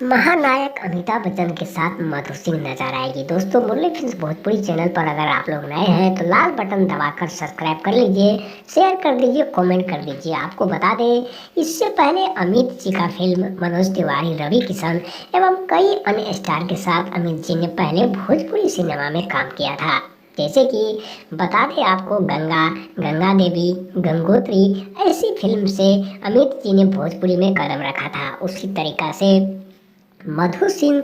महानायक अमिताभ बच्चन के साथ मधु सिंह नजर आएगी। दोस्तों, मुरली फिल्म्स भोजपुरी चैनल पर अगर आप लोग नए हैं तो लाल बटन दबाकर सब्सक्राइब कर लीजिए, शेयर कर दीजिए, कमेंट कर दीजिए। आपको बता दें, इससे पहले अमित जी का फिल्म मनोज तिवारी, रवि किशन एवं कई अन्य स्टार के साथ अमित जी ने पहले भोजपुरी सिनेमा में काम किया था। जैसे कि बता दें आपको, गंगा, गंगा देवी, गंगोत्री ऐसी फिल्म से अमित जी ने भोजपुरी में कदम रखा था। उसी तरीका से मधु सिंह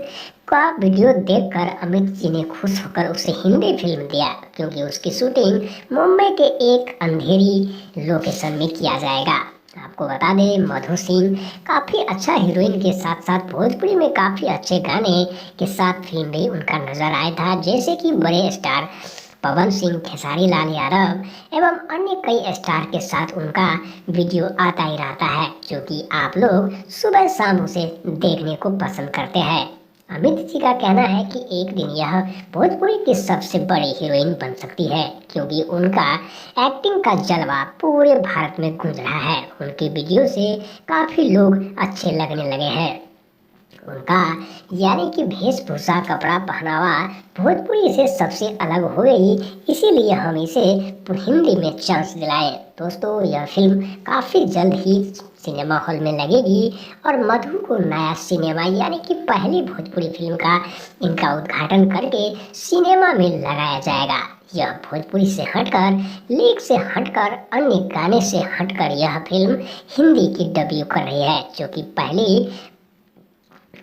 का वीडियो देखकर अमित जी ने खुश होकर उसे हिंदी फिल्म दिया, क्योंकि उसकी शूटिंग मुंबई के एक अंधेरी लोकेशन में किया जाएगा। आपको बता दें, मधु सिंह काफ़ी अच्छा हीरोइन के साथ साथ भोजपुरी में काफ़ी अच्छे गाने के साथ फिल्म भी उनका नजर आया था। जैसे कि बड़े स्टार पवन सिंह, खेसारी लाल यादव एवं अन्य कई स्टार के साथ उनका वीडियो आता ही रहता है, जो कि आप लोग सुबह शाम उसे देखने को पसंद करते हैं। अमित जी का कहना है कि एक दिन यह भोजपुरी की सबसे बड़ी हीरोइन बन सकती है, क्योंकि उनका एक्टिंग का जलवा पूरे भारत में गूंज रहा है। उनकी वीडियो से काफ़ी लोग अच्छे लगने लगे हैं। उनका यानी कि वेशभूषा, कपड़ा पहनावा भोजपुरी से सबसे अलग हो गई, इसीलिए हम इसे हिंदी में चांस दिलाए। दोस्तों, यह फिल्म काफ़ी जल्द ही सिनेमा हॉल में लगेगी और मधु को नया सिनेमा यानी कि पहली भोजपुरी फिल्म का इनका उद्घाटन करके सिनेमा में लगाया जाएगा। यह भोजपुरी से हटकर, लीक से हटकर, अन्य गाने से हटकर यह फिल्म हिंदी की डेब्यू कर रही है, जो कि पहली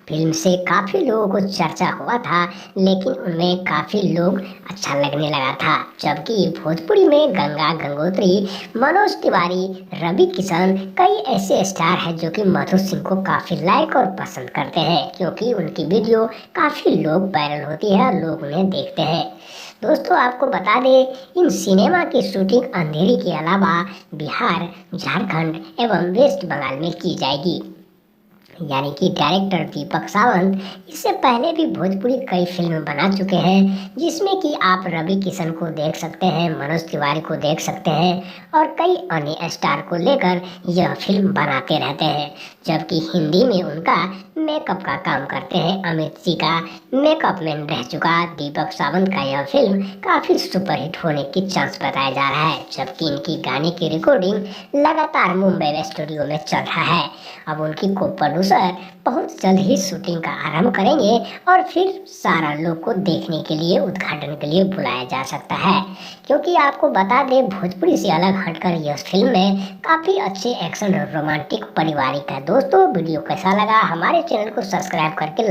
फिल्म से काफ़ी लोगों को चर्चा हुआ था, लेकिन उनमें काफ़ी लोग अच्छा लगने लगा था। जबकि भोजपुरी में गंगा, गंगोत्री, मनोज तिवारी, रवि किशन कई ऐसे स्टार हैं जो कि मधु सिंह को काफ़ी लाइक और पसंद करते हैं, क्योंकि उनकी वीडियो काफ़ी लोग वायरल होती है और लोग उन्हें देखते हैं। दोस्तों, आपको बता दें, इन सिनेमा की शूटिंग अंधेरी के अलावा बिहार, झारखंड एवं वेस्ट बंगाल में की जाएगी। यानी कि डायरेक्टर दीपक सावंत इससे पहले भी भोजपुरी कई फिल्म बना चुके हैं, जिसमें कि आप रवि किशन को देख सकते हैं, मनोज तिवारी को देख सकते हैं और कई अन्य स्टार को लेकर यह फिल्म बनाते रहते हैं। जबकि हिंदी में उनका मेकअप का काम करते हैं। अमित जी का मेकअप मैन रह चुका दीपक सावंत का यह फिल्म काफ़ी सुपरहिट होने की चांस बताया जा रहा है। जबकि इनकी गाने की रिकॉर्डिंग लगातार मुंबई स्टूडियो में चल रहा है। अब उनकी को प्रोड्यूसर बहुत जल्द ही शूटिंग का आरंभ करेंगे और फिर सारा लोग को देखने के लिए, उद्घाटन के लिए बुलाया जा सकता है। क्योंकि आपको बता दें, भोजपुरी से अलग हटकर यह फिल्म में काफ़ी अच्छे एक्शन और रोमांटिक पारिवारिक है। दोस्तों, वीडियो कैसा लगा हमारे चैनल को सब्सक्राइब करके